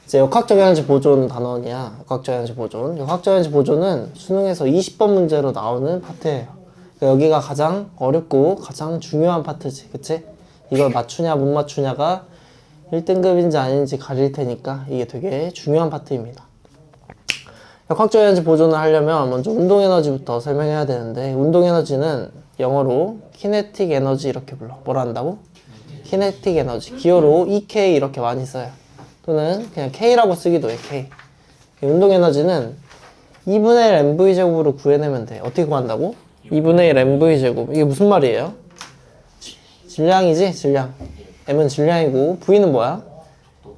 이제 역학적 에너지 보존 단원이야. 역학적 에너지 보존. 역학적 에너지 보존은 수능에서 20번 문제로 나오는 파트예요. 그러니까 여기가 가장 어렵고 가장 중요한 파트지. 그치? 이걸 맞추냐 못 맞추냐가 1등급인지 아닌지 가릴 테니까 이게 되게 중요한 파트입니다. 역학적 에너지 보존을 하려면 먼저 운동 에너지부터 설명해야 되는데, 운동 에너지는 영어로 kinetic 에너지 이렇게 불러. 뭐라 한다고? kinetic 에너지. 기호로 EK 이렇게 많이 써요. 또는 그냥 K라고 쓰기도 해. K. 운동 에너지는 2분의 1 mv 제곱으로 구해내면 돼. 어떻게 구한다고? 2분의 1 mv 제곱. 이게 무슨 말이에요? 질량이지? 질량. m은 질량이고 v는 뭐야?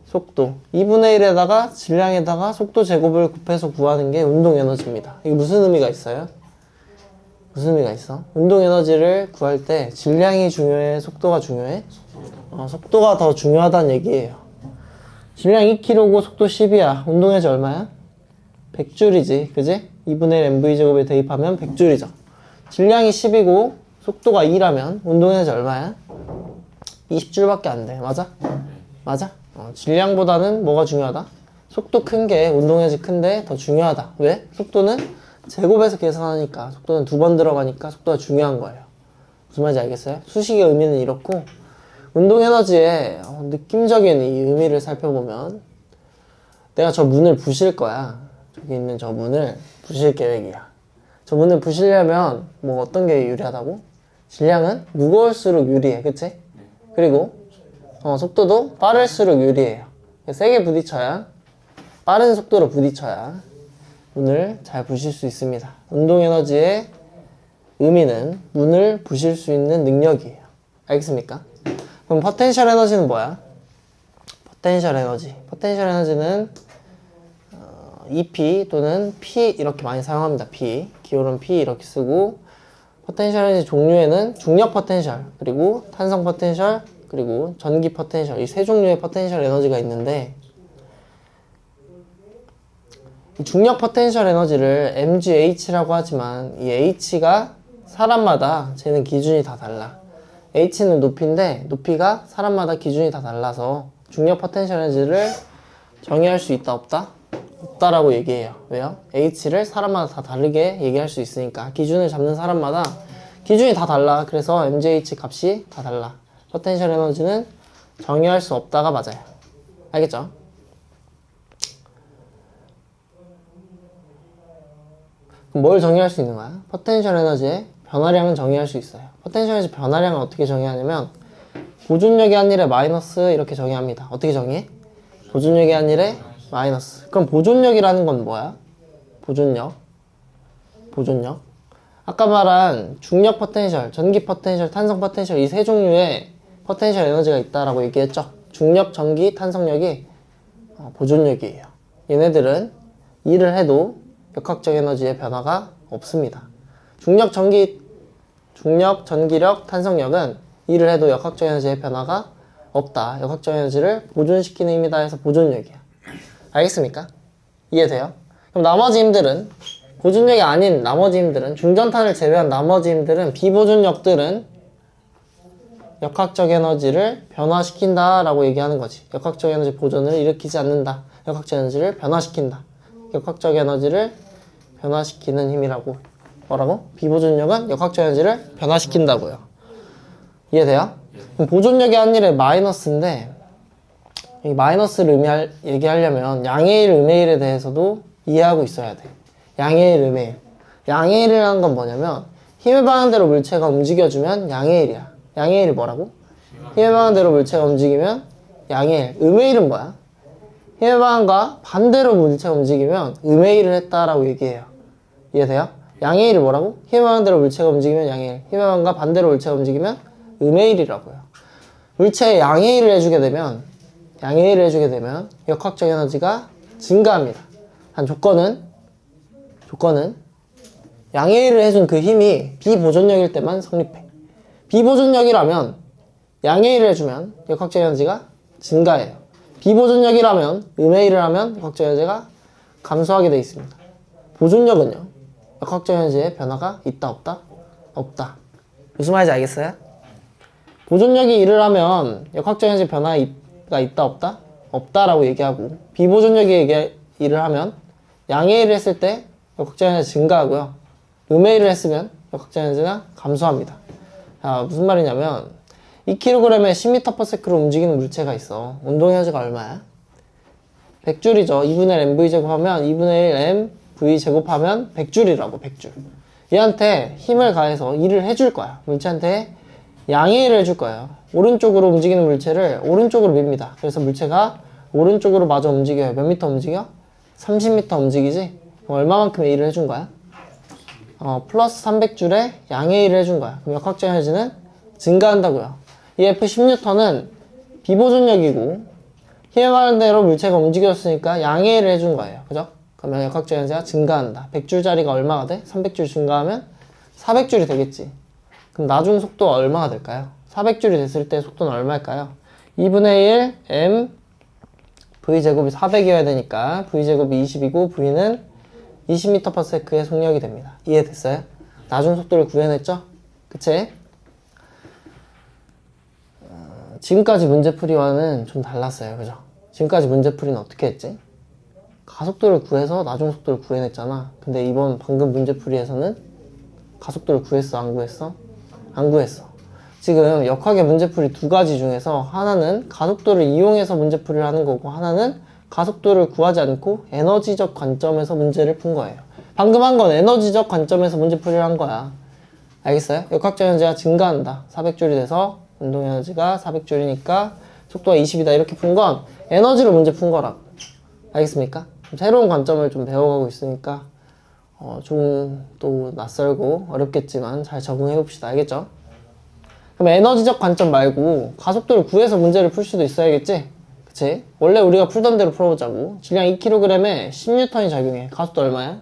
속도. 2분의 1에다가 질량에다가 속도 제곱을 곱해서 구하는 게 운동 에너지입니다. 이게 무슨 의미가 있어요? 무슨 의미가 있어? 운동 에너지를 구할 때 질량이 중요해? 속도가 중요해? 속도가 더 중요하다는 얘기예요. 질량 2kg고 속도 10이야. 운동 에너지 얼마야? 100줄이지. 그지? 2분의 1 mv 제곱에 대입하면 100줄이죠. 질량이 10이고 속도가 2라면 운동 에너지 얼마야? 20줄밖에 안 돼. 맞아? 맞아? 질량보다는 뭐가 중요하다? 속도 큰 게 운동 에너지 큰데 더 중요하다. 왜? 속도는 제곱해서 계산하니까, 속도는 2번 들어가니까 속도가 중요한 거예요. 무슨 말인지 알겠어요? 수식의 의미는 이렇고, 운동 에너지의 느낌적인 이 의미를 살펴보면, 내가 저 문을 부실 거야. 저기 있는 저 문을 부실 계획이야. 저 문을 부시려면 뭐 어떤 게 유리하다고? 질량은 무거울수록 유리해. 그치? 그리고 속도도 빠를수록 유리해요. 세게 부딪혀야, 빠른 속도로 부딪혀야 문을 잘 부실 수 있습니다. 운동 에너지의 의미는 문을 부실 수 있는 능력이에요. 알겠습니까? 그럼 포텐셜 에너지는 뭐야? 포텐셜 에너지. 포텐셜 에너지는 EP 또는 P 이렇게 많이 사용합니다. P. 기호는 P 이렇게 쓰고, 포텐셜 에너지 종류에는 중력 포텐셜, 그리고 탄성 포텐셜, 그리고 전기 포텐셜, 이 세 종류의 포텐셜 에너지가 있는데, 이 중력 포텐셜 에너지를 MGH라고 하지만 이 H가 사람마다 쟤는 기준이 다 달라. H는 높이인데 높이가 사람마다 기준이 다 달라서 중력 포텐셜 에너지를 정의할 수 있다 없다? 없다라고 얘기해요. 왜요? H를 사람마다 다 다르게 얘기할 수 있으니까. 기준을 잡는 사람마다 기준이 다 달라. 그래서 MGH 값이 다 달라. 포텐셜 에너지는 정의할 수 없다가 맞아요. 알겠죠? 그럼 뭘 정의할 수 있는 거야? 포텐셜 에너지의 변화량은 정의할 수 있어요. 포텐셜 에너지 변화량은 어떻게 정의하냐면, 보존력의 한 일에 마이너스 이렇게 정의합니다. 어떻게 정의해? 보존력의 한 일에 마이너스. 그럼 보존력이라는 건 뭐야? 보존력. 아까 말한 중력 포텐셜, 전기 포텐셜, 탄성 포텐셜, 이 세 종류의 포텐셜 에너지가 있다라고 얘기했죠. 중력, 전기, 탄성력이 보존력이에요. 얘네들은 일을 해도 역학적 에너지의 변화가 없습니다. 중력, 전기력, 탄성력은 일을 해도 역학적 에너지의 변화가 없다. 역학적 에너지를 보존시키는 힘이다 해서 보존력이야. 알겠습니까? 이해돼요? 그럼 나머지 힘들은, 보존력이 아닌 나머지 힘들은, 중전탄을 제외한 나머지 힘들은, 비보존력들은 역학적 에너지를 변화시킨다 라고 얘기하는 거지. 역학적 에너지 보존을 일으키지 않는다. 역학적 에너지를 변화시킨다. 역학적 에너지를 변화시키는 힘이라고. 뭐라고? 비보존력은 역학적 에너지를 변화시킨다고요. 이해돼요? 그럼 보존력의 한 일에 마이너스인데, 이 마이너스를 얘기하려면 양의 일, 음의 일에 대해서도 이해하고 있어야 돼. 양의 일, 음의 일. 양의 일이라는 건 뭐냐면, 힘에 반하는 대로 물체가 움직여주면 양의 일이야. 양의 일이 뭐라고? 힘에 반하는 대로 물체가 움직이면 양의 일. 음의 일은 뭐야? 힘의 방향과 반대로 물체가 움직이면 음의 일을 했다라고 얘기해요. 이해돼요? 양의 일이 뭐라고? 힘의 방향대로 물체가 움직이면 양의 일. 힘의 방향과 반대로 물체가 움직이면 음의 일이라고요. 물체에 양의 일을 해주게 되면 역학적 에너지가 증가합니다. 한 조건은 양의 일을 해준 그 힘이 비보존력일 때만 성립해. 비보존력이라면 양의 일을 해주면 역학적 에너지가 증가해요. 비보존력이라면, 음의 일을 하면 역학적 에너지가 감소하게 되어 있습니다. 보존력은요, 역학적 에너지의 변화가 있다 없다? 없다. 무슨 말인지 알겠어요? 보존력이 일을 하면 역학적 에너지 변화가 있다 없다? 없다라고 얘기하고, 비보존력의 일을 하면 양의 일을 했을 때 역학적 에너지 증가하고요. 음의 일을 했으면 역학적 에너지가 감소합니다. 자, 무슨 말이냐면 2kg에 10m/s로 움직이는 물체가 있어. 운동 에너지가 얼마야? 100줄이죠. 2분의 1 mv 제곱하면 2분의 1 mv 제곱하면 100줄이라고. 100줄. 얘한테 힘을 가해서 일을 해줄 거야. 물체한테 양의 일을 해줄 거예요. 오른쪽으로 움직이는 물체를 오른쪽으로 밉니다. 그래서 물체가 오른쪽으로 마저 움직여요. 몇 미터 움직여? 30m 움직이지? 그럼 얼마만큼의 일을 해준 거야? 플러스 300줄에 양의 일을 해준 거야. 그럼 역학적 에너지는 증가한다고요. 이 F10N은 비보존력이고 힘에 관한 대로 물체가 움직였으니까 양의 일을 해준 거예요. 그죠? 그러면 역학적 에너지가 증가한다. 100줄짜리가 얼마가 돼? 300줄 증가하면 400줄이 되겠지. 그럼 나중 속도가 얼마가 될까요? 400줄이 됐을 때 속도는 얼마일까요? 2분의 1 m v제곱이 400이어야 되니까 v제곱이 20이고 v는 20m/s의 속력이 됩니다. 이해됐어요? 나중 속도를 구해냈죠? 그치? 지금까지 문제풀이와는 좀 달랐어요. 그죠? 지금까지 문제풀이는 어떻게 했지? 가속도를 구해서 나중 속도를 구해냈잖아. 근데 이번 방금 문제풀이에서는 가속도를 구했어? 안 구했어? 안 구했어. 지금 역학의 문제풀이 두 가지 중에서 하나는 가속도를 이용해서 문제풀이를 하는 거고, 하나는 가속도를 구하지 않고 에너지적 관점에서 문제를 푼 거예요. 방금 한 건 에너지적 관점에서 문제풀이를 한 거야. 알겠어요? 역학적 에너지가 증가한다. 400줄이 돼서 운동 에너지가 400줄이니까 속도가 20이다. 이렇게 푼 건 에너지로 문제 푼 거라고. 알겠습니까? 새로운 관점을 좀 배워가고 있으니까 좀 또 낯설고 어렵겠지만 잘 적응해 봅시다. 알겠죠? 그럼 에너지적 관점 말고 가속도를 구해서 문제를 풀 수도 있어야겠지? 그치? 원래 우리가 풀던 대로 풀어보자고. 질량 2kg에 10N이 작용해. 가속도 얼마야?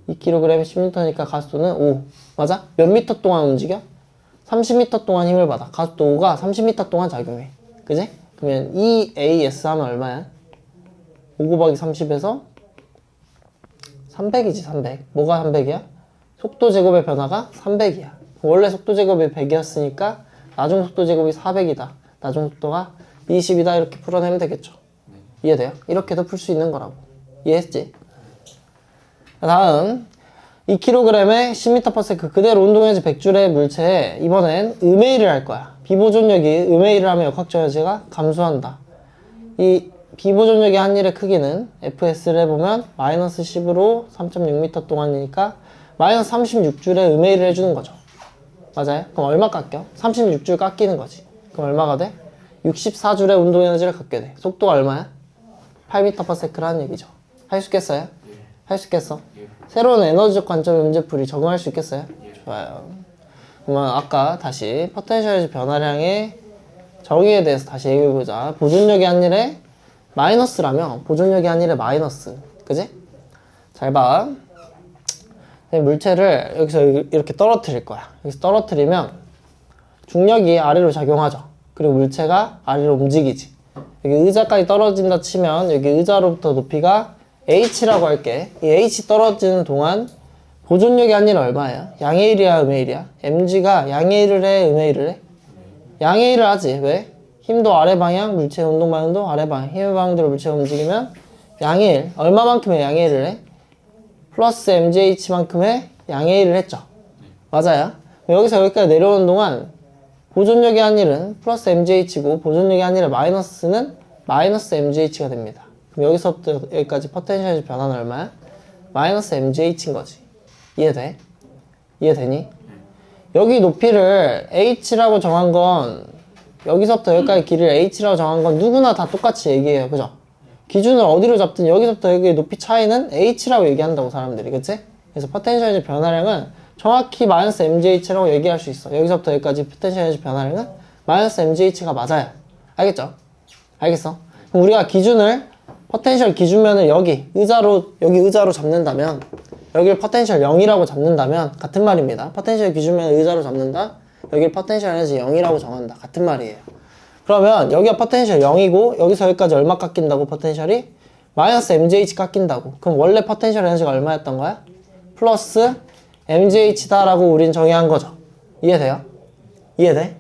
2kg에 10N니까 가속도는 5. 맞아? 몇 미터 동안 움직여? 30m 동안 힘을 받아. 가속도 5가 30m 동안 작용해. 그지? 그러면 EAS 하면 얼마야? 5 곱하기 30에서 300이지. 300. 뭐가 300이야? 속도 제곱의 변화가 300이야. 원래 속도 제곱이 100이었으니까 나중 속도 제곱이 400이다. 나중 속도가 20이다. 이렇게 풀어내면 되겠죠. 이해돼요? 이렇게도 풀 수 있는 거라고. 이해했지? 다음 2kg에 10m/s 그대로 운동에너지 100줄의 물체에 이번엔 음의 일을 할 거야. 비보존력이 음의 일을 하면 역학적 에너지가 감소한다. 이 비보존력의 한 일의 크기는 FS를 해보면 마이너스 10으로 3.6m 동안이니까 마이너스 36줄의 음의 일을 해주는 거죠. 맞아요? 그럼 얼마 깎여? 36줄 깎이는 거지. 그럼 얼마가 돼? 64줄의 운동 에너지를 갖게 돼. 속도가 얼마야? 8m/s라는 얘기죠. 할 수 있겠어요? 할 수 있겠어? 새로운 에너지적 관점의 문제풀이 적응할 수 있겠어요? 좋아요. 그러면 아까 다시 포텐셜 에너지 변화량의 정의에 대해서 다시 얘기해보자. 보존력이 한 일에 마이너스라면 보존력이 한 일에 마이너스. 그지? 잘 봐. 물체를 여기서 이렇게 떨어뜨릴 거야. 여기서 떨어뜨리면 중력이 아래로 작용하죠. 그리고 물체가 아래로 움직이지. 여기 의자까지 떨어진다 치면 여기 의자로부터 높이가 h라고 할게. 이 h 떨어지는 동안 보존력이 한 일은 얼마야? 양의 1이야, 음의 1이야? mg가 양의 1을 해, 음의 1을 해? 양의 1을 하지. 왜? 힘도 아래 방향, 물체의 운동 방향도 아래 방향. 힘의 방향대로 물체가 움직이면 양의 1. 얼마만큼의 양의 1을 해? 플러스 mgh만큼의 양의 1을 했죠. 맞아요? 여기서 여기까지 내려오는 동안 보존력의 한 일은 플러스 mgh고 보존력의 한 일의 마이너스는 마이너스 mgh가 됩니다. 그럼 여기서부터 여기까지 포텐셜 에너지 변화는 얼마야? 마이너스 mgh인 거지. 이해돼? 이해되니? 여기 높이를 h라고 정한 건 여기서부터 여기까지 길이를 h라고 정한 건 누구나 다 똑같이 얘기해요. 그죠? 기준을 어디로 잡든 여기서부터 여기의 높이 차이는 h라고 얘기한다고 사람들이. 그치? 그래서 포텐셜 에너지 변화량은 정확히 마이너스 mgh라고 얘기할 수 있어. 여기서부터 여기까지 포텐셜 에너지 변화량은 마이너스 mgh가 맞아요. 알겠죠? 알겠어? 그럼 우리가 기준을 포텐셜 기준면을 여기 의자로 잡는다면 여기를 포텐셜 0이라고 잡는다면 같은 말입니다. 포텐셜 기준면을 의자로 잡는다. 여기를 포텐셜 에너지 0이라고 정한다. 같은 말이에요. 그러면 여기가 포텐셜 0이고 여기서 여기까지 얼마 깎인다고 포텐셜이? 마이너스 mgh 깎인다고. 그럼 원래 포텐셜 에너지가 얼마였던 거야? 플러스 mgh다라고 우린 정의한 거죠. 이해돼요? 이해돼?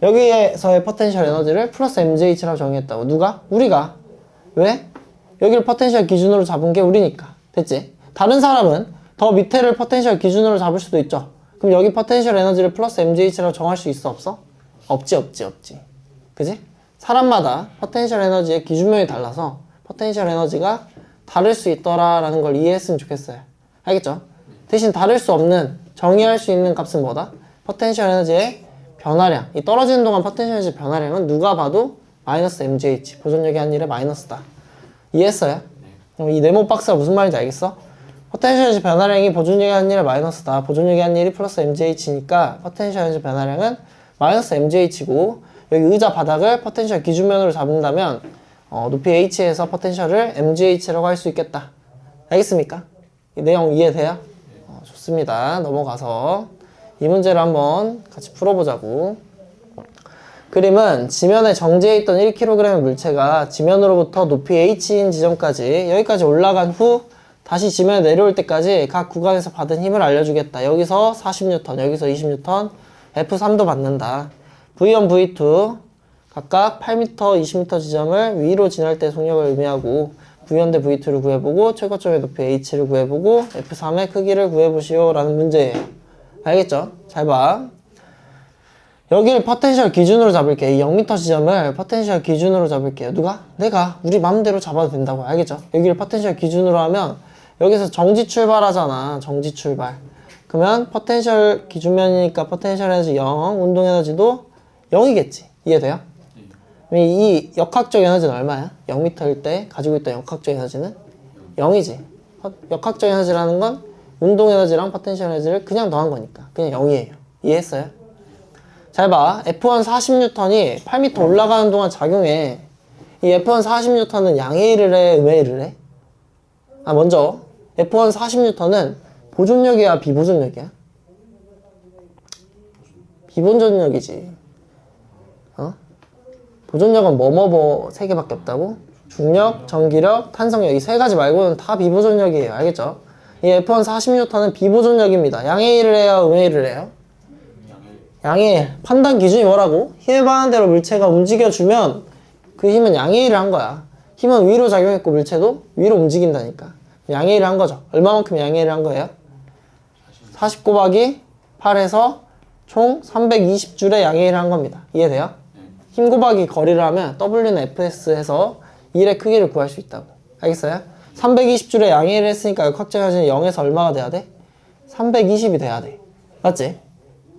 여기에서의 포텐셜 에너지를 플러스 mgh라고 정의했다고. 누가? 우리가. 왜? 여기를 포텐셜 기준으로 잡은 게 우리니까. 됐지? 다른 사람은 더 밑에를 포텐셜 기준으로 잡을 수도 있죠. 그럼 여기 포텐셜 에너지를 플러스 mgh라고 정할 수 있어? 없어? 없지. 그지? 사람마다 포텐셜 에너지의 기준명이 달라서 포텐셜 에너지가 다를 수 있더라라는 걸 이해했으면 좋겠어요. 알겠죠? 대신 다를 수 없는, 정의할 수 있는 값은 뭐다? 포텐셜 에너지의 변화량. 이 떨어지는 동안 포텐셜 에너지 변화량은 누가 봐도 마이너스 mgh. 보존력이 한 1의 마이너스다. 이해했어요? 그럼 이 네모 박스가 무슨 말인지 알겠어? 포텐셜 에너지 변화량이 보존력이 한 1의 마이너스다. 보존력이 한 1이 플러스 mgh니까 포텐셜 에너지 변화량은 마이너스 mgh고, 여기 의자 바닥을 포텐셜 기준면으로 잡는다면 높이 h에서 포텐셜을 mgh라고 할 수 있겠다. 알겠습니까? 이 내용 이해돼요? 좋습니다. 넘어가서 이 문제를 한번 같이 풀어보자고. 그림은 지면에 정지해 있던 1kg의 물체가 지면으로부터 높이 h인 지점까지, 여기까지 올라간 후 다시 지면에 내려올 때까지 각 구간에서 받은 힘을 알려주겠다. 여기서 40N, 여기서 20N, F3도 받는다. V1, V2 각각 8m, 20m 지점을 위로 지날 때 속력을 의미하고, V1 대 V2를 구해보고 최고점의 높이 h를 구해보고 F3의 크기를 구해보시오 라는 문제예요. 알겠죠? 잘 봐. 여기를 포텐셜 기준으로 잡을게요. 이 0m 지점을 포텐셜 기준으로 잡을게요. 누가? 내가. 우리 마음대로 잡아도 된다고. 알겠죠? 여기를 포텐셜 기준으로 하면 여기서 정지 출발하잖아. 정지 출발. 그러면 포텐셜 기준면이니까 포텐셜 에너지 0, 운동 에너지도 0이겠지. 이해돼요? 이 역학적 에너지는 얼마야? 0m일 때 가지고 있던 역학적 에너지는 0이지. 역학적 에너지라는 건 운동 에너지랑 포텐셜 에너지를 그냥 더한 거니까 그냥 0이에요. 이해했어요? 잘 봐. F1 40N이 8m 올라가는 동안 작용해. 이 F1 40N은 양의 1을 해, 음의 1을 해? 먼저 F1 40N은 보존력이야, 비보존력이야? 비보존력이지. 보존력은 뭐뭐뭐 3개밖에 없다고? 중력, 전기력, 탄성력 이 3가지 말고는 다 비보존력이에요. 알겠죠? 이 F1 40N은 비보존력입니다. 양의 1을 해요? 음의 1을 해요? 양의 1. 판단 기준이 뭐라고? 힘에 반한 대로 물체가 움직여주면 그 힘은 양의 1을 한 거야. 힘은 위로 작용했고 물체도 위로 움직인다니까. 양의 1을 한 거죠. 얼마만큼 양의 1을 한 거예요? 40 곱하기 8에서 총 320줄의 양의 1을 한 겁니다. 이해돼요? 힘 곱하기 거리를 하면 W는 FS 해서 1의 크기를 구할 수 있다고. 알겠어요? 320줄의 양의 1을 했으니까 역학적 에너지는 0에서 얼마가 돼야 돼? 320이 돼야 돼. 맞지?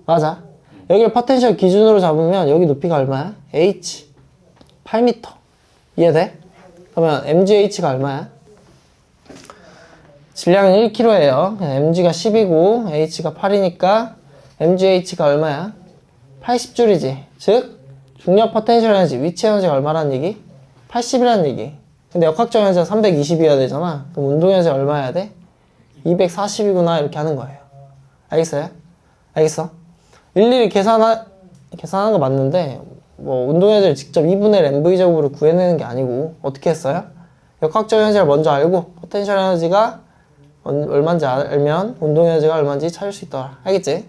맞아. 여기를 포텐셜 기준으로 잡으면 여기 높이가 얼마야? H 8m. 이해돼? 그러면 MGH가 얼마야? 질량은 1kg예요. mg가 10이고 h가 8이니까 mgh가 얼마야? 80줄이지. 즉 중력 포텐셜 에너지, 위치 에너지가 얼마라는 얘기? 80이라는 얘기. 근데 역학적 에너지가 320이어야 되잖아. 그럼 운동 에너지가 얼마여야 돼? 240이구나 이렇게 하는 거예요. 알겠어요? 알겠어? 일일이 계산하는 거 맞는데 뭐 운동 에너지를 직접 2분의 1 mv제곱으로 구해내는 게 아니고 어떻게 했어요? 역학적 에너지를 먼저 알고 포텐셜 에너지가 얼마인지 알면 운동 에너지가 얼마인지 찾을 수 있더라. 알겠지?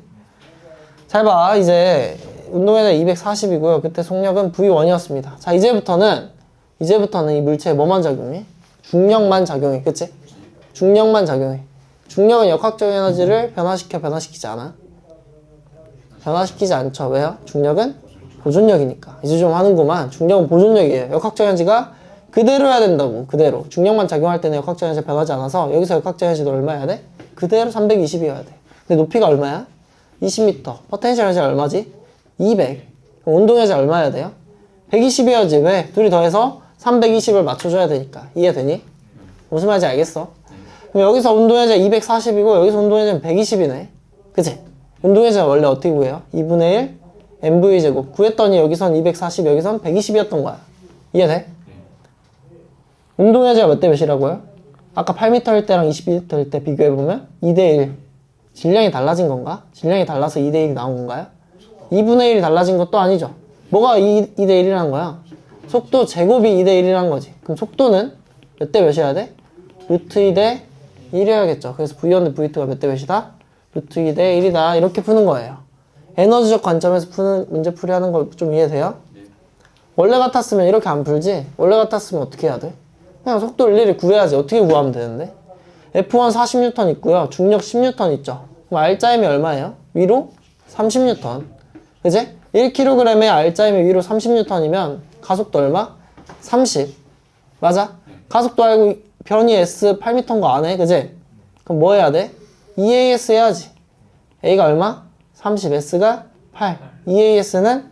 잘 봐. 이제 운동 에너지 240이고요. 그때 속력은 V1이었습니다. 자, 이제부터는 이 물체에 뭐만 작용해? 중력만 작용해. 그치? 중력만 작용해. 중력은 역학적 에너지를 변화시키지 않아. 변화시키지 않죠. 왜요? 중력은 보존력이니까. 이제 좀 하는구만. 중력은 보존력이에요. 역학적 에너지가 그대로여야 된다고. 그대로. 중력만 작용할 때는 역학적 에너지가 변하지 않아서 여기서 역학적 에너지도 얼마여야 돼? 그대로 320이어야 돼. 근데 높이가 얼마야? 20m. 포텐셜 에너지가 얼마지? 200. 그럼 운동 에너지 얼마여야 돼요? 120이어야지. 왜? 둘이 더해서 320을 맞춰줘야 되니까. 이해되니? 무슨 말인지 알겠어? 그럼 여기서 운동 에너지가 240이고 여기서 운동 에너지는 120이네. 그치? 운동 에너지가 원래 어떻게 구해요? 2분의 1 mv제곱. 구했더니 여기선 240, 여기선 120이었던 거야. 이해돼? 운동 에너지가 몇 대 몇이라고요? 아까 8m일 때랑 20m일 때 비교해보면 2대1. 질량이 달라진 건가? 질량이 달라서 2대1이 나온 건가요? 2분의 1이 달라진 것도 아니죠. 뭐가 2대1이라는 거야? 속도 제곱이 2대1이라는 거지. 그럼 속도는 몇 대 몇이어야 돼? 루트 2대 1이어야겠죠. 그래서 V1 대 V2가 몇 대 몇이다? 루트 2대 1이다. 이렇게 푸는 거예요. 에너지적 관점에서 푸는 문제 풀이하는 거 좀 이해돼요? 원래 같았으면 이렇게 안 풀지. 원래 같았으면 어떻게 해야 돼? 그냥 속도 일일이 구해야지. 어떻게 구하면 되는데? F1 40N 있고요. 중력 10N 있죠. 그럼 R자임이 얼마예요? 위로 30N. 그지? 1kg의 R자임이 위로 30N이면 가속도 얼마? 30. 맞아? 가속도 알고 변이 S 8m인 거 안 해? 그지? 그럼 뭐 해야 돼? EAS 해야지. A가 얼마? 30. S가 8. EAS는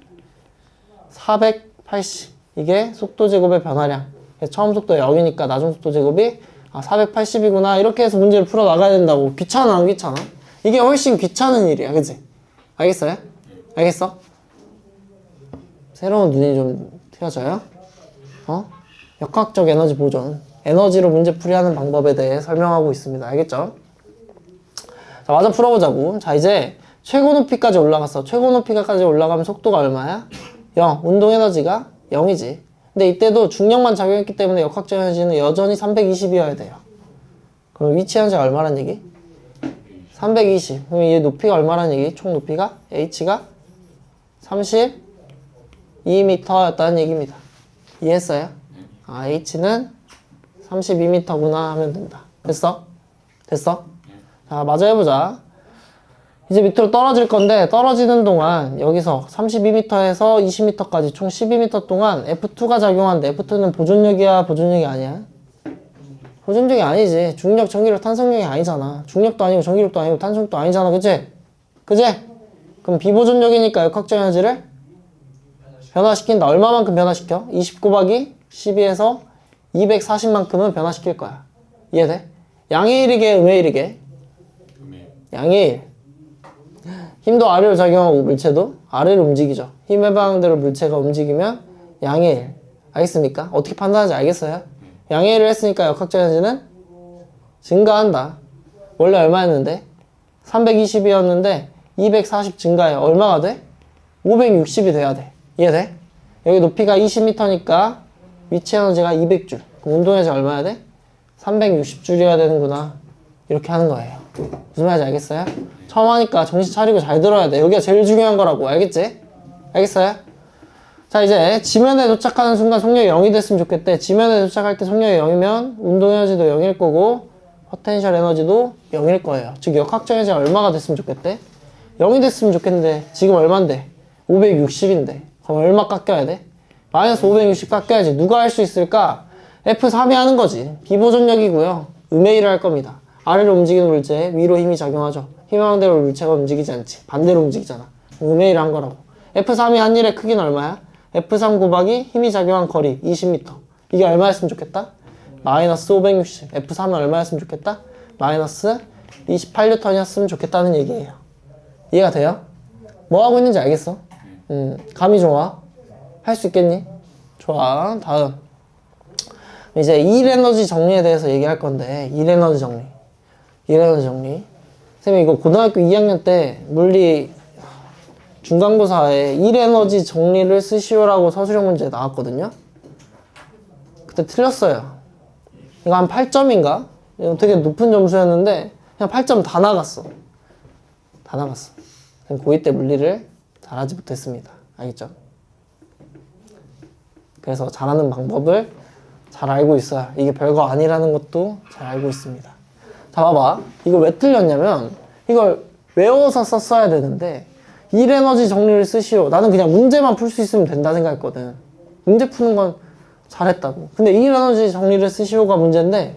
480. 이게 속도 제곱의 변화량. 처음 속도가 0이니까 나중 속도 제곱이 480이구나. 이렇게 해서 문제를 풀어 나가야 된다고. 귀찮아, 안 귀찮아? 이게 훨씬 귀찮은 일이야. 그치? 알겠어요? 알겠어? 새로운 눈이 좀 트여져요? 역학적 에너지 보존. 에너지로 문제 풀이하는 방법에 대해 설명하고 있습니다. 알겠죠? 자, 마저 풀어보자고. 자, 이제 최고 높이까지 올라갔어. 최고 높이까지 올라가면 속도가 얼마야? 0. 운동 에너지가 0이지. 근데 이때도 중력만 작용했기 때문에 역학적 에너지는 여전히 320이어야 돼요. 그럼 위치 에너지가 얼마란 얘기? 320. 그럼 얘 높이가 얼마란 얘기? 총 높이가? H가 32m였다는 얘기입니다. 이해했어요? H는 32m구나 하면 된다. 됐어? 됐어? 자, 마저 해보자. 이제 밑으로 떨어질 건데 떨어지는 동안 여기서 32m에서 20m까지 총 12m 동안 F2가 작용하는데 F2는 보존력이야, 보존력이 아니야? 보존력이 아니지. 중력, 전기력, 탄성력이 아니잖아. 중력도 아니고 전기력도 아니고 탄성력도 아니잖아. 그치? 그치? 그럼 비보존력이니까 역학적 에너지를 변화시킨다. 얼마만큼 변화시켜? 20 곱하기 12에서 240만큼은 변화시킬 거야. 이해돼? 양의 1이게 음의 1이게? 양의 1. 힘도 아래로 작용하고 물체도 아래로 움직이죠. 힘에 반응대로 물체가 움직이면 양의 1. 알겠습니까? 어떻게 판단하는지 알겠어요? 양의 1을 했으니까 역학적 에너지는 증가한다. 원래 얼마였는데? 320이었는데 240 증가해. 얼마가 돼? 560이 돼야 돼. 이해돼? 여기 높이가 20m니까 위치 에너지가 200줄. 그럼 운동 에너지 얼마야 돼? 360줄이어야 되는구나. 이렇게 하는 거예요. 무슨 말인지 알겠어요? 처음 하니까 정신 차리고 잘 들어야 돼. 여기가 제일 중요한 거라고. 알겠지? 알겠어요? 자, 이제 지면에 도착하는 순간 속력이 0이 됐으면 좋겠대. 지면에 도착할 때 속력이 0이면 운동 에너지도 0일 거고 포텐셜 에너지도 0일 거예요. 즉 역학적 에너지가 얼마가 됐으면 좋겠대? 0이 됐으면 좋겠는데 지금 얼만데? 560인데 그럼 얼마 깎여야 돼? 마이너스 560 깎여야지. 누가 할 수 있을까? F3이 하는 거지. 비보존력이고요. 음의 1을 할 겁니다. 아래로 움직이는 물체에 위로 힘이 작용하죠. 힘방대로 물체가 움직이지 않지. 반대로 움직이잖아. 음의 1을 한 거라고. F3이 한 일의 크기는 얼마야? F3 곱하기 힘이 작용한 거리 20m. 이게 얼마였으면 좋겠다? 마이너스 560. F3은 얼마였으면 좋겠다? 마이너스 28N이었으면 좋겠다는 얘기예요. 이해가 돼요? 뭐 하고 있는지 알겠어? 감이 좋아? 할 수 있겠니? 좋아. 다음. 이제 일에너지 정리에 대해서 얘기할 건데, 일에너지 정리. 일에너지 정리. 선생님, 이거 고등학교 2학년 때 물리 중간고사에 일에너지 정리를 쓰시오라고 서술형 문제 나왔거든요? 그때 틀렸어요. 이거 한 8점인가? 되게 높은 점수였는데, 그냥 8점 다 나갔어. 다 나갔어. 고2 때 물리를 잘하지 못했습니다. 알겠죠? 그래서 잘하는 방법을 잘 알고 있어요. 이게 별거 아니라는 것도 잘 알고 있습니다. 자, 봐봐. 이걸 왜 틀렸냐면 이걸 외워서 썼어야 되는데 일에너지 정리를 쓰시오. 나는 그냥 문제만 풀 수 있으면 된다 생각했거든. 문제 푸는 건 잘했다고. 근데 일에너지 정리를 쓰시오가 문제인데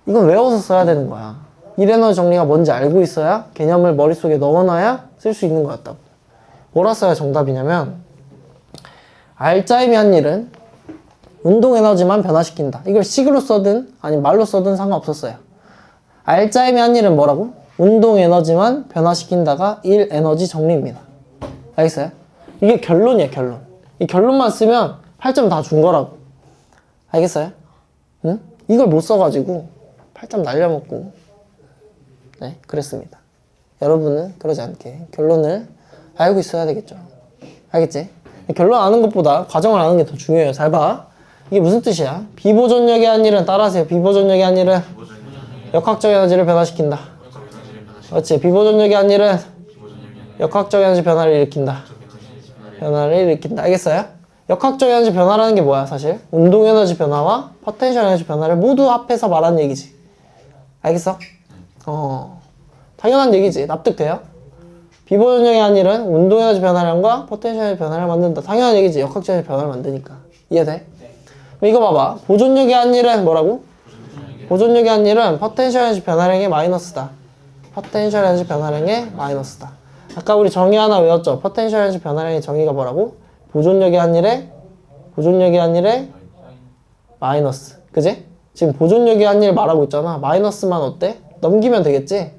이건 외워서 써야 되는 거야. 일에너지 정리가 뭔지 알고 있어야 개념을 머릿속에 넣어놔야 쓸 수 있는 거였다고. 뭐라 써야 정답이냐면 R자임이 한 일은 운동 에너지만 변화시킨다. 이걸 식으로 써든 아니면 말로 써든 상관없었어요. R자임이 한 일은 뭐라고? 운동 에너지만 변화시킨다가 일 에너지 정리입니다. 알겠어요? 이게 결론이에요, 결론. 이 결론만 쓰면 8점 다 준 거라고. 알겠어요? 응? 이걸 못 써가지고 8점 날려먹고 네, 그랬습니다. 여러분은 그러지 않게 결론을 알고 있어야 되겠죠. 알겠지? 결론 아는 것보다 과정을 아는 게 더 중요해요. 잘 봐. 이게 무슨 뜻이야? 비보존력이 한 일은 따라하세요. 비보존력이 한 일은 역학적 에너지를 변화시킨다. 그렇지. 비보존력이 한 일은 역학적 에너지 변화를 일으킨다. 변화를 일으킨다. 알겠어요? 역학적 에너지 변화라는 게 뭐야 사실? 운동 에너지 변화와 포텐셜 에너지 변화를 모두 합해서 말하는 얘기지. 알겠어? 당연한 얘기지. 납득돼요? 비보존적인 한 일은 운동 에너지 변화량과 포텐셜 에너지 변화를 만든다. 당연한 얘기지. 역학적 에너지 변화를 만드니까. 이해돼? 그럼 이거 봐봐. 보존력의 한 일은 뭐라고? 보존력의 한 일은 포텐셜 에너지 변화량의 마이너스다. 포텐셜 에너지 변화량의 마이너스다. 아까 우리 정의 하나 외웠죠? 포텐셜 에너지 변화량의 정의가 뭐라고? 보존력의 한 일에 마이너스. 그지? 지금 보존력의 한 일 말하고 있잖아. 마이너스만 어때? 넘기면 되겠지?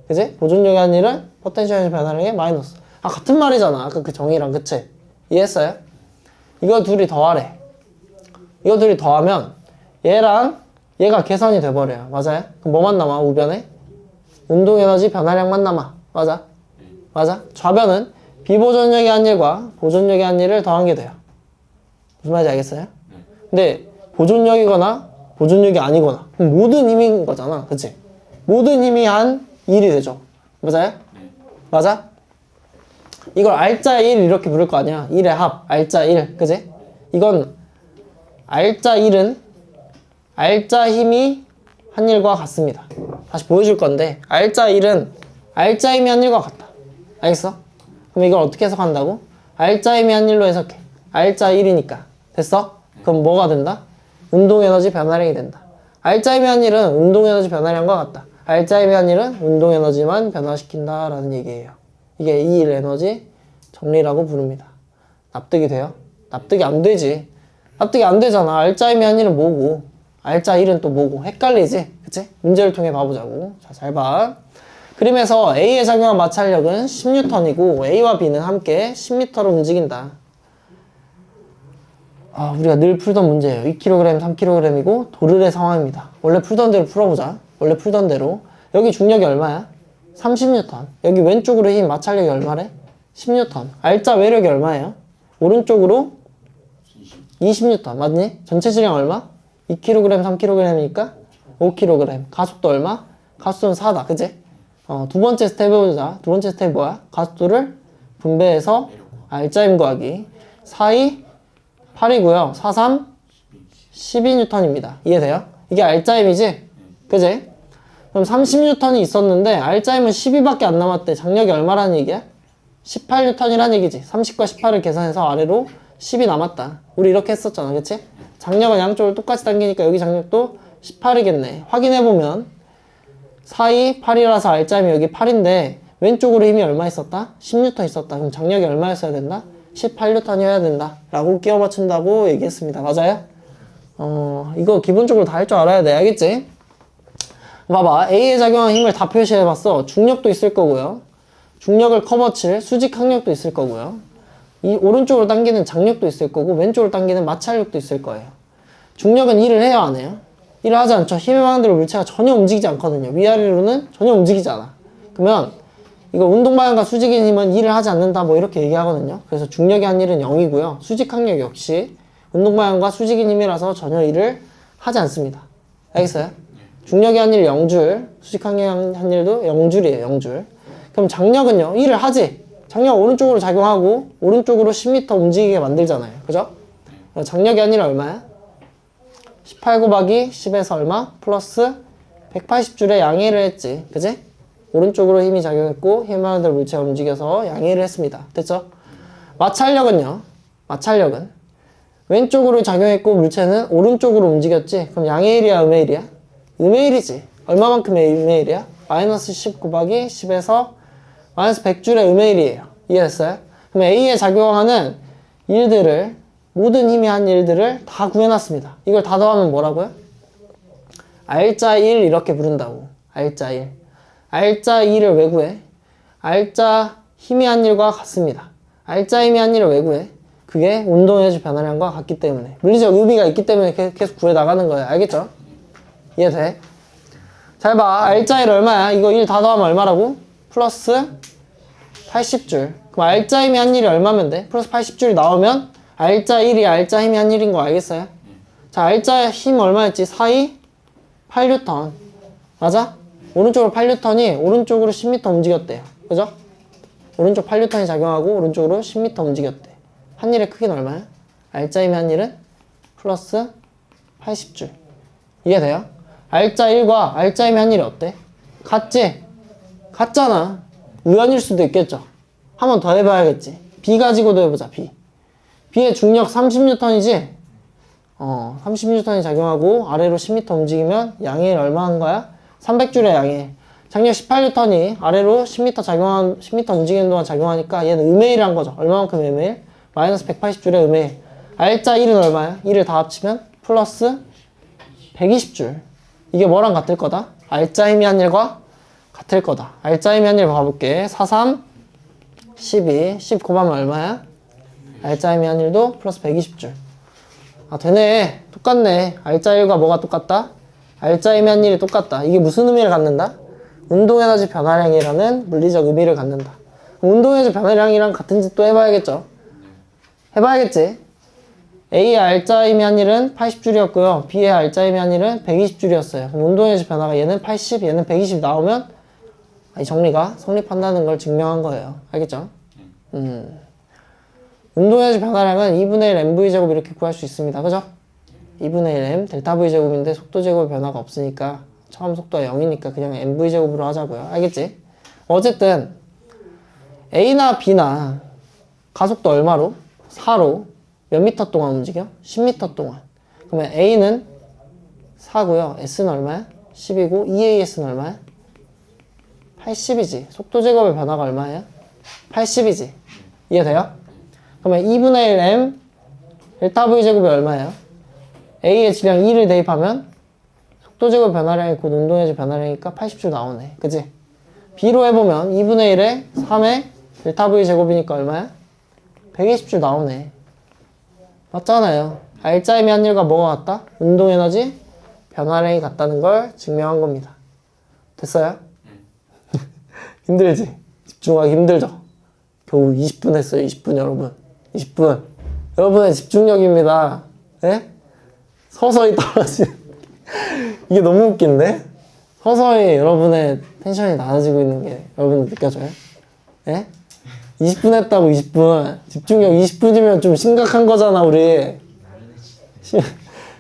그지? 보존력의 한 일은 포텐셜 에너지 변화량의 마이너스. 같은 말이잖아. 아까 그 정의랑. 그치? 이해했어요? 이거 둘이 더하래. 이거 둘이 더하면 얘랑 얘가 계산이 돼버려요. 맞아요? 그럼 뭐만 남아? 우변에? 운동 에너지 변화량만 남아. 맞아? 맞아? 좌변은 비보존력의 한 일과 보존력의 한 일을 더한 게 돼요. 무슨 말인지 알겠어요? 근데 보존력이거나 보존력이 아니거나 그럼 모든 힘인 거잖아. 그치? 모든 힘이 한 1이 되죠. 맞아요? 맞아? 이걸 알짜 1 이렇게 부를 거 아니야. 1의 합, 알짜 1. 그치? 이건 알짜 1은 알짜 힘이 한 일과 같습니다. 다시 보여줄 건데 알짜 1은 알짜 힘이 한 일과 같다. 알겠어? 그럼 이걸 어떻게 해석한다고? 알짜 힘이 한 일로 해석해. 알짜 1이니까. 됐어? 그럼 뭐가 된다? 운동 에너지 변화량이 된다. 알짜 힘이 한 일은 운동 에너지 변화량과 같다. 알짜 힘이 한 일은 운동 에너지만 변화시킨다 라는 얘기예요. 이게 이 일 에너지 정리라고 부릅니다. 납득이 돼요? 납득이 안 되지. 납득이 안 되잖아. 알짜 힘이 한 일은 뭐고 알짜 1은 또 뭐고 헷갈리지? 그치? 문제를 통해 봐보자고. 자, 잘 봐. 그림에서 A에 작용한 마찰력은 10N이고 A와 B는 함께 10m로 움직인다. 우리가 늘 풀던 문제예요. 2kg, 3kg이고 도르래 상황입니다. 원래 풀던 대로 풀어보자. 원래 풀던 대로. 여기 중력이 얼마야? 30N. 여기 왼쪽으로 힘 마찰력이 얼마래? 10N. 알짜 외력이 얼마예요? 오른쪽으로 20N. 맞니? 전체 질량 얼마? 2kg, 3kg이니까 5kg. 가속도 얼마? 가속도는 4다. 그치? 두 번째 스텝 해보자. 두 번째 스텝 뭐야? 가속도를 분배해서 알짜 힘 구하기. 4이 8이고요. 4, 3, 12N입니다. 이해돼요? 이게 알짜 힘이지? 그지? 그럼 30N이 있었는데 알짜 힘은 12밖에 안 남았대. 장력이 얼마라는 얘기야? 18N이라는 얘기지. 30과 18을 계산해서 아래로 10이 남았다. 우리 이렇게 했었잖아. 그치? 장력은 양쪽을 똑같이 당기니까 여기 장력도 18이겠네. 확인해보면 4, 2, 8이라서 알짜 힘이 여기 8인데 왼쪽으로 힘이 얼마 있었다? 10N 있었다. 그럼 장력이 얼마였어야 된다? 18N이어야 된다 라고 끼워 맞춘다고 얘기했습니다. 맞아요? 이거 기본적으로 다 할 줄 알아야 돼. 알겠지? 봐봐. A에 작용한 힘을 다 표시해봤어. 중력도 있을 거고요. 중력을 커버칠 수직 항력도 있을 거고요. 이 오른쪽으로 당기는 장력도 있을 거고 왼쪽으로 당기는 마찰력도 있을 거예요. 중력은 일을 해요, 안 해요? 일을 하지 않죠. 힘의 방향대로 물체가 전혀 움직이지 않거든요. 위아래로는 전혀 움직이지 않아. 그러면 이거 운동 방향과 수직인 힘은 일을 하지 않는다 뭐 이렇게 얘기하거든요. 그래서 중력의 한 일은 0이고요. 수직 항력 역시 운동 방향과 수직인 힘이라서 전혀 일을 하지 않습니다. 알겠어요? 중력의 한 일 0줄, 수직 항력 한 일도 0줄이에요. 0줄. 그럼 장력은요. 일을 하지. 장력 오른쪽으로 작용하고 오른쪽으로 10m 움직이게 만들잖아요. 그죠? 장력의 한 일은 얼마야? 18 곱하기 10에서 얼마? 플러스 180줄에 양해를 했지. 그지? 오른쪽으로 힘이 작용했고 힘의 방향대로 물체가 움직여서 양해를 했습니다. 됐죠? 마찰력은요. 마찰력은 왼쪽으로 작용했고 물체는 오른쪽으로 움직였지. 그럼 양의 1이야? 음의 1이야? 음의 1이지. 얼마만큼의 음의 1이야? 마이너스 10 곱하기 10에서 마이너스 100줄의 음의 1이에요. 이해했어요? 그럼 A에 작용하는 일들을 모든 힘이 한 일들을 다 구해놨습니다. 이걸 다 더하면 뭐라고요? 알짜 1 이렇게 부른다고. 알짜 1. 알짜 2를 왜 구해? 알짜 힘이 한 일과 같습니다. 알짜 힘이 한 일을 왜 구해? 그게 운동에너지 변화량과 같기 때문에. 물리적 의미가 있기 때문에 계속 구해 나가는 거예요. 알겠죠? 이해돼? 잘 봐. 알짜 1 얼마야? 이거 1 다 더하면 얼마라고? 플러스 80줄. 그럼 알짜 힘이 한 일이 얼마면 돼? 플러스 80줄이 나오면 알짜 1이 알짜 힘이 한 일인 거 알겠어요? 자, 알짜 힘 얼마였지? 4, 2, 8N. 맞아? 오른쪽으로 8N이 오른쪽으로 10m 움직였대요. 그죠? 오른쪽 8N이 작용하고 오른쪽으로 10m 움직였대. 한 일의 크기는 얼마야? R자임의 한 일은 플러스 80줄. 이해돼요? R자 1과 R자임의 한 일이 어때? 같지? 같잖아. 우연일 수도 있겠죠. 한 번 더 해봐야겠지. B 가지고도 해보자. B. B의 중력 30N이지? 30N이 작용하고 아래로 10m 움직이면 양의 일 얼마 한 거야? 300줄의 양의 장력 18N이 아래로 10m 움직이는 동안 작용하니까 얘는 음의 일한 거죠. 얼마만큼 음의 일? 마이너스 180줄의 음의 일. R자 1은 얼마야? 1을 다 합치면 플러스 120줄. 이게 뭐랑 같을 거다? R자 힘이 한 일과 같을 거다. R자 힘이 한 일 봐볼게. 4, 3, 12. 10 곱하면 얼마야? R자 힘이 한 일도 플러스 120줄. 아, 되네. 똑같네. R자 1과 뭐가 똑같다? R자 힘이 한 일이 똑같다. 이게 무슨 의미를 갖는다? 운동에너지 변화량이라는 물리적 의미를 갖는다. 운동에너지 변화량이랑 같은 짓 또 해봐야겠죠? 해봐야겠지? A의 R자 힘이 한 일은 80줄이었고요. B의 R자 힘이 한 일은 120줄이었어요. 그럼 운동에너지 변화가 얘는 80, 얘는 120 나오면 이 정리가 성립한다는 걸 증명한 거예요. 알겠죠? 운동에너지 변화량은 2분의 1 mv제곱 이렇게 구할 수 있습니다. 그죠? 2분의 1 m 델타 v제곱인데 속도 제곱의 변화가 없으니까 처음 속도가 0이니까 그냥 mv제곱으로 하자고요. 알겠지? 어쨌든 A나 B나 가속도 얼마로? 4로 몇 미터 동안 움직여? 10m 동안. 그러면 A는 4고요. S는 얼마야? 10이고 EAS는 얼마야? 80이지. 속도 제곱의 변화가 얼마예요? 80이지. 이해돼요? 그러면 2분의 1 m 델타 v제곱이 얼마예요? A의 질량 2를 대입하면 속도 제곱 변화량이 곧 운동에너지 변화량이니까 80줄 나오네. 그치? B로 해보면 2분의 1에 3의 델타 V 제곱이니까 얼마야? 120줄 나오네. 맞잖아요. R자임의 한 일과 뭐가 같다? 운동에너지 변화량이 같다는 걸 증명한 겁니다. 됐어요? 힘들지? 집중하기 힘들죠? 겨우 20분 했어요. 20분 여러분. 20분. 여러분의 집중력입니다. 예? 서서히 떨어지는 이게 너무 웃긴데? 서서히 여러분의 텐션이 낮아지고 있는 게 여러분 느껴져요? 예? 20분 했다고 20분. 집중력 20분이면 좀 심각한 거잖아, 우리.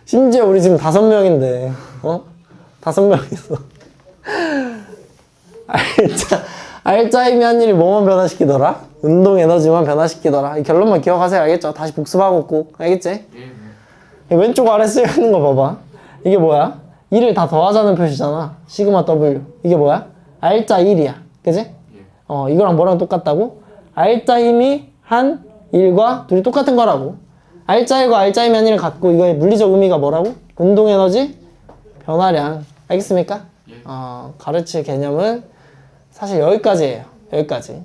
심지어 우리 지금 5명인데, 5명이서. R자임이 한 일이 뭐만 변화시키더라? 운동 에너지만 변화시키더라. 이 결론만 기억하세요. 알겠죠? 다시 복습하고 꼭. 알겠지? 왼쪽 아래 쓰여있는 거 봐봐. 이게 뭐야? 1을 다 더하자는 표시잖아. 시그마 W. 이게 뭐야? R자 1이야. 그지? 이거랑 뭐랑 똑같다고? R자 힘이 한 1과 둘이 똑같은 거라고. R자 1과 R자 힘이 한 1을 갖고 이거의 물리적 의미가 뭐라고? 운동 에너지 변화량. 알겠습니까? 가르칠 개념은 사실 여기까지예요. 여기까지.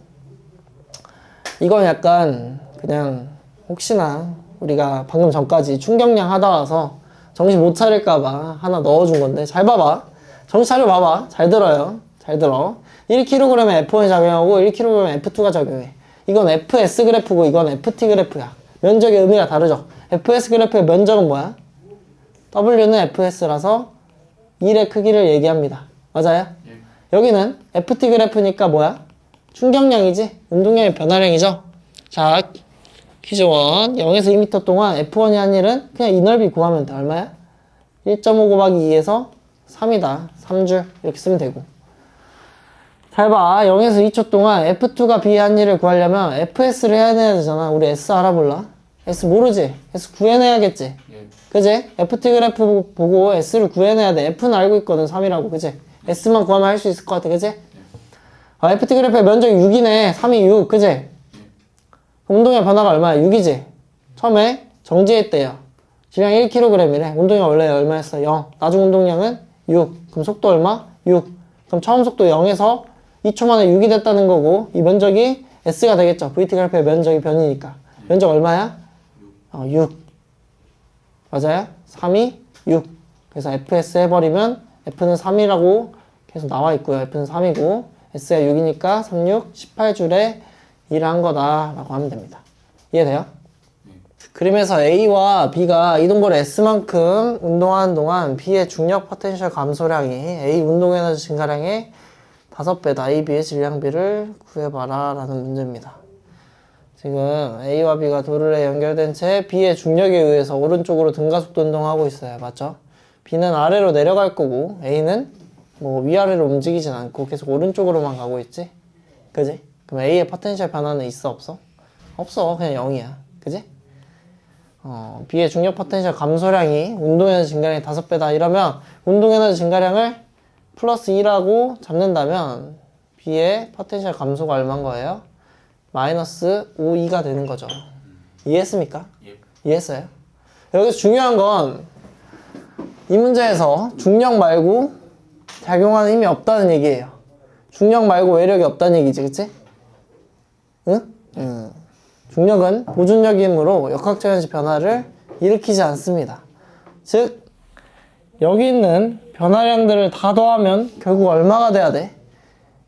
이건 약간 그냥 혹시나 우리가 방금 전까지 충격량 하다 와서 정신 못 차릴까봐 하나 넣어준 건데 잘 봐봐. 정신 차려 봐봐. 잘 들어요. 잘 들어. 1kg에 F1이 작용하고 1kg에 F2가 작용해. 이건 FS 그래프고 이건 FT 그래프야. 면적의 의미가 다르죠. FS 그래프의 면적은 뭐야? W는 FS라서 1의 크기를 얘기합니다. 맞아요? 여기는 FT 그래프니까 뭐야? 충격량이지? 운동량의 변화량이죠? 자, 퀴즈 1. 0에서 2m 동안 F1이 한 일은 그냥 이 넓이 구하면 돼. 얼마야? 1.5 곱하기 2에서 3이다. 3줄. 이렇게 쓰면 되고. 잘 봐. 0에서 2초 동안 F2가 B의 한 일을 구하려면 FS를 해내야 되잖아. 우리 S 알아볼라? S 모르지? S 구해내야겠지? 그지? FT 그래프 보고 S를 구해내야 돼. F는 알고 있거든. 3이라고. 그지? S만 구하면 할 수 있을 것 같아. 그지? FT 그래프의 면적이 6이네. 3이 6. 그지? 운동량 변화가 얼마야? 6이지? 처음에 정지했대요. 질량 1kg이래. 운동량 원래 얼마였어? 0. 나중 운동량은 6. 그럼 속도 얼마? 6. 그럼 처음 속도 0에서 2초 만에 6이 됐다는 거고 이 면적이 S가 되겠죠. VT 그래프의 면적이 변이니까. 면적 얼마야? 6. 맞아요? 3이 6. 그래서 FS 해버리면 F는 3이라고 계속 나와 있고요. F는 3이고 S가 6이니까 3, 6, 18줄에 일한 거다 라고 하면 됩니다. 이해돼요? 그림에서 A와 B가 이동거리 S만큼 운동하는 동안 B의 중력 포텐셜 감소량이 A 운동 에너지 증가량에 5배다. AB의 질량비를 구해봐라 라는 문제입니다. 지금 A와 B가 도르래 연결된 채 B의 중력에 의해서 오른쪽으로 등가속도 운동하고 있어요. 맞죠? B는 아래로 내려갈 거고 A는 뭐 위아래로 움직이진 않고 계속 오른쪽으로만 가고 있지? 그지? 그럼 A의 포텐셜 변화는 있어 없어? 없어. 그냥 0이야. 그지? B의 중력 포텐셜 감소량이 운동에너지 증가량이 5배다 이러면 운동에너지 증가량을 플러스 2라고 잡는다면 B의 포텐셜 감소가 얼마인 거예요? 마이너스 5,2가 되는 거죠. 이해했습니까? 예. 이해했어요? 여기서 중요한 건 이 문제에서 중력 말고 작용하는 힘이 없다는 얘기예요. 중력 말고 외력이 없다는 얘기지, 그치? 응? 중력은 보존력의 힘으로 역학적 에너지 변화를 일으키지 않습니다. 즉, 여기 있는 변화량들을 다 더하면 결국 얼마가 돼야 돼?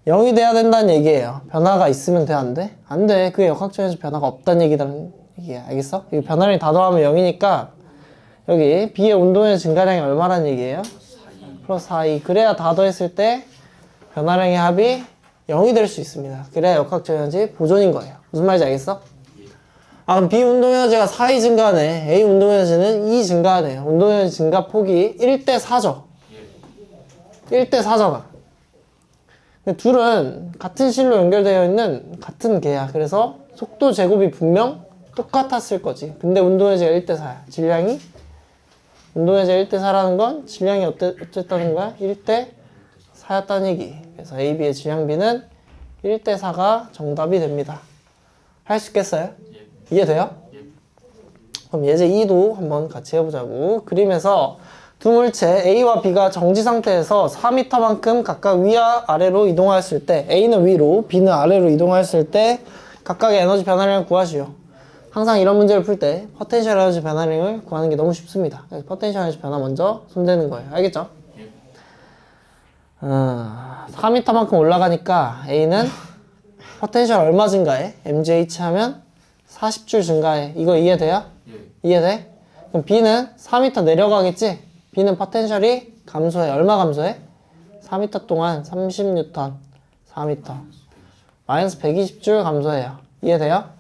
0이 돼야 된다는 얘기예요. 변화가 있으면 돼, 안 돼? 안 돼. 그게 역학적 에너지 변화가 없다는 얘기라는 얘기야. 알겠어? 이 변화량이 다 더하면 0이니까 여기 B의 운동의 증가량이 얼마라는 얘기예요? 플러스 4,2. 그래야 다 더했을 때 변화량의 합이 0이 될 수 있습니다. 그래야 역학적 에너지 보존인 거예요. 무슨 말인지 알겠어? 그럼 B 운동에너지가 4이 증가하네. A 운동에너지는 2 증가하네요. 운동에너지 증가 폭이 1대 4죠. 1대 4잖아. 근데 둘은 같은 실로 연결되어 있는 같은 개야. 그래서 속도 제곱이 분명 똑같았을 거지. 근데 운동에너지가 1대 4야. 질량이 운동에너지가 1대 4라는 건 질량이 어쨌다는 거야? 1대 4였다는 얘기. 그래서 AB의 질량비는 1대 4가 정답이 됩니다. 할 수 있겠어요? 이해돼요? 그럼 예제 2도 한번 같이 해보자고. 그림에서 두 물체 A와 B가 정지 상태에서 4m만큼 각각 위와 아래로 이동하였을 때 A는 위로, B는 아래로 이동하였을 때 각각의 에너지 변화량을 구하시오. 항상 이런 문제를 풀 때 포텐셜 에너지 변화량을 구하는 게 너무 쉽습니다. 그래서 포텐셜 에너지 변화 먼저 손대는 거예요. 알겠죠? 4m만큼 올라가니까 A는 포텐셜 얼마 증가해? mgh 하면 40줄 증가해. 이거 이해돼요? 이해돼? 그럼 B는 4m 내려가겠지? B는 포텐셜이 감소해. 얼마 감소해? 4m 동안 30N 4m 마이너스 120줄 감소해요. 이해돼요?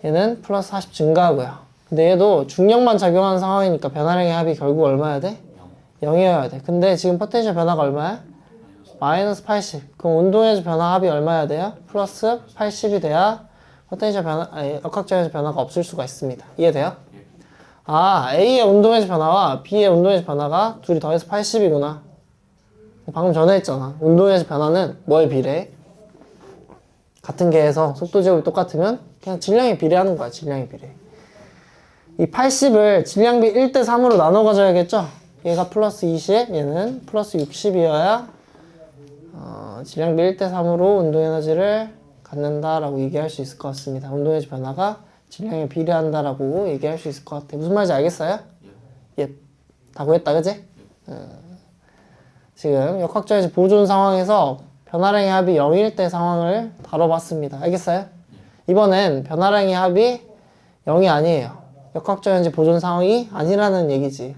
얘는 플러스 40 증가하고요. 근데 얘도 중력만 작용하는 상황이니까 변화량의 합이 결국 얼마여야 돼? 0이어야 돼. 근데 지금 포텐셜 변화가 얼마야? 마이너스 80. 그럼 운동에너지 변화 합이 얼마여야 돼요? 플러스 80이 돼야 포텐셜 변화, 역학적 에너지 변화가 없을 수가 있습니다. 이해돼요? A의 운동에너지 변화와 B의 운동에너지 변화가 둘이 더해서 80이구나. 방금 전에 했잖아. 운동에너지 변화는 뭐에 비례해? 같은 개에서 속도 제곱이 똑같으면 그냥 질량에 비례하는 거야. 질량에 비례. 이 80을 질량비 1대 3으로 나눠 가져야겠죠? 얘가 플러스 20, 얘는 플러스 60이어야 질량비 1대 3으로 운동에너지를 갖는다라고 얘기할 수 있을 것 같습니다. 운동에너지 변화가 질량에 비례한다라고 얘기할 수 있을 것 같아요. 무슨 말인지 알겠어요? 예. 다 구했다, 그지? 지금 역학적 에너지 보존 상황에서 변화량의 합이 0일 때 상황을 다뤄봤습니다. 알겠어요? 이번엔 변화량의 합이 0이 아니에요. 역학적 에너지 보존 상황이 아니라는 얘기지.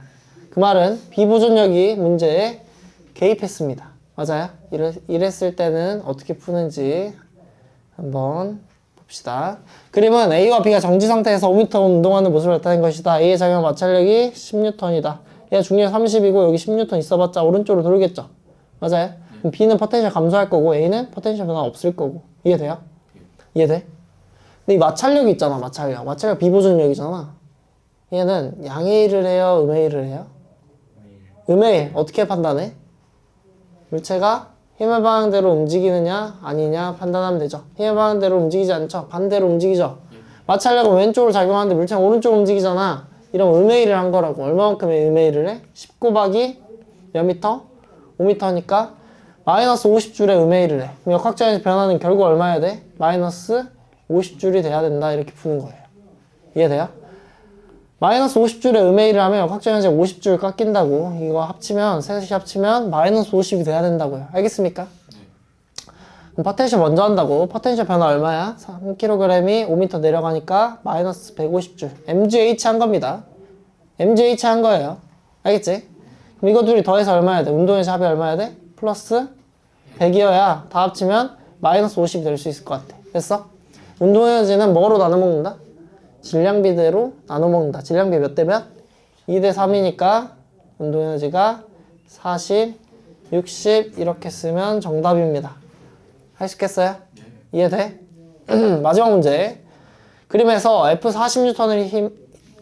그 말은 비보존력이 문제에 개입했습니다. 맞아요? 이랬을 때는 어떻게 푸는지 한번 봅시다. 그림은 A와 B가 정지 상태에서 5m 운동하는 모습을 나타낸 것이다. A의 작용 마찰력이 10N이다. 얘가 중력 30이고 여기 10N 있어봤자 오른쪽으로 돌겠죠? 맞아요? 그럼 B는 포텐셜 감소할 거고 A는 포텐셜 변화 없을 거고. 이해돼요? 이해돼? 근데 이 마찰력이 있잖아. 마찰력 비보존력이잖아. 얘는 양의 일을 해요? 음의 일을 해요? 음의 일. 어떻게 판단해? 물체가 힘의 방향대로 움직이느냐 아니냐 판단하면 되죠. 힘의 방향대로 움직이지 않죠. 반대로 움직이죠. 마찰력은 왼쪽으로 작용하는데 물체가 오른쪽으로 움직이잖아. 이런 음의 일을 한 거라고. 얼마만큼의 음의 일을 해? 10 곱하기 몇 미터? 5m니까 마이너스 50줄의 음의 일을 해. 그럼 역학적 에너지 변화는 결국 얼마여야 돼? 마이너스 50줄이 돼야 된다. 이렇게 푸는 거예요. 이해돼요? 마이너스 50줄의 음의 일을 하면 역학적 에너지가 50줄 깎인다고. 이거 합치면, 셋이 합치면 마이너스 50이 돼야 된다고요. 알겠습니까? 그럼 포텐셜 먼저 한다고. 포텐셜 변화 얼마야? 3kg이 5m 내려가니까 마이너스 150줄. mgh 한 겁니다. mgh 한 거예요. 알겠지? 그럼 이거 둘이 더해서 얼마야 돼? 운동에서 합이 얼마야 돼? 플러스 100이어야 다 합치면 마이너스 50이 될 수 있을 것 같아. 됐어? 운동에너지는 뭐로 나눠 먹는다? 질량비대로 나눠 먹는다. 질량비 몇 대 몇? 2대 3이니까 운동에너지가 40, 60 이렇게 쓰면 정답입니다. 할 수 있겠어요? 이해돼? 마지막 문제. 그림에서 F40N의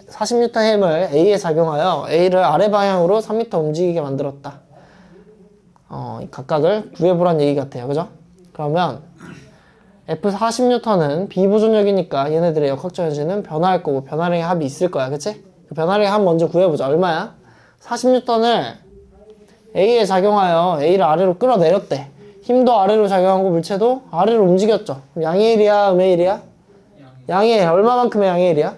40N 힘을 A에 작용하여 A를 아래 방향으로 3m 움직이게 만들었다. 이 각각을 구해보란 얘기 같아요. 그죠? 그러면 F40N은 비보존력이니까 얘네들의 역학적 에너지는 변화할 거고 변화량의 합이 있을 거야. 그치? 그 변화량의 합 먼저 구해보자. 얼마야? 40N을 A에 작용하여 A를 아래로 끌어내렸대. 힘도 아래로 작용하고 물체도 아래로 움직였죠. 그럼 양의 1이야? 음의 1이야? 양의 1. 얼마만큼의 양의 1이야?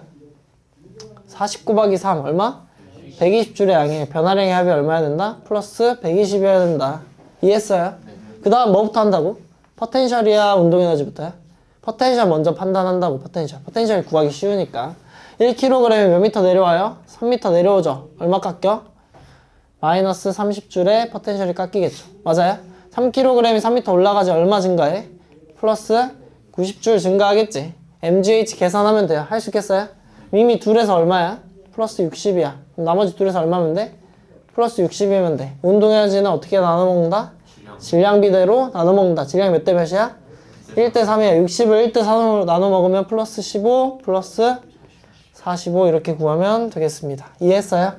40 곱하기 3 얼마? 120줄의 양의 변화량의 합이 얼마야 된다? 플러스 120이어야 된다. 이해했어요? 그 다음 뭐부터 한다고? 포텐셜이야? 운동에너지부터야? 포텐셜 먼저 판단한다고. 포텐셜 구하기 쉬우니까. 1kg이 몇 미터 내려와요? 3m 내려오죠. 얼마 깎여? 마이너스 30줄의 포텐셜이 깎이겠죠. 맞아요? 3kg이 3m 올라가지 얼마 증가해? 플러스 90줄 증가하겠지. MGH 계산하면 돼요. 할 수 있겠어요? 이미 둘에서 얼마야? 플러스 60이야. 그럼 나머지 둘에서 얼마면 돼? 플러스 60이면 돼. 운동에너지는 어떻게 나눠 먹는다? 질량비대로 나눠 먹는다. 질량이 몇 대 몇이야? 1대 3이야. 60을 1대 3으로 나눠 먹으면 플러스 15 플러스 45 이렇게 구하면 되겠습니다. 이해했어요?